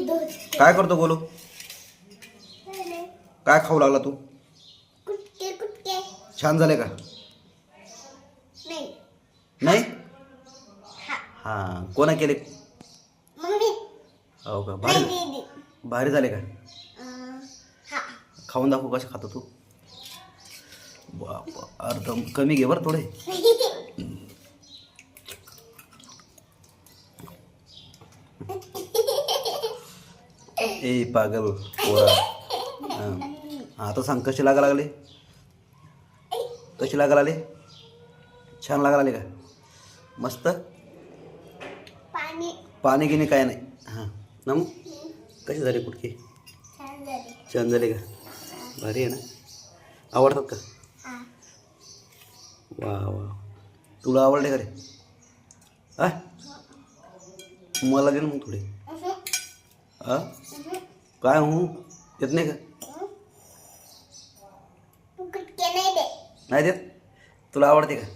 काय करतो गोलू? काय खाऊ लागला तू? छान झाले का? नाही. हा, कोणा केले? हो का? भारी भारी झाले का? खाऊन दाखवू कसे खातो तू. बापा, अर्ध कमी घे बरं थोडे. ए पागल पोरा. आता सांग कसे लागा लागले? कसे लागा लागले? छान लागा लागले का? मस्त. पाणी घेणे काय नाही. हां ना, मग कसे झाले कुठके? छान झाले का? भारी आहे ना? आवडतात का? वा वा, तुला आवडले का रे? आ, मला दे ना मग थोडे. आ, काय येत नाही का? नाही देत. तुला आवडते का?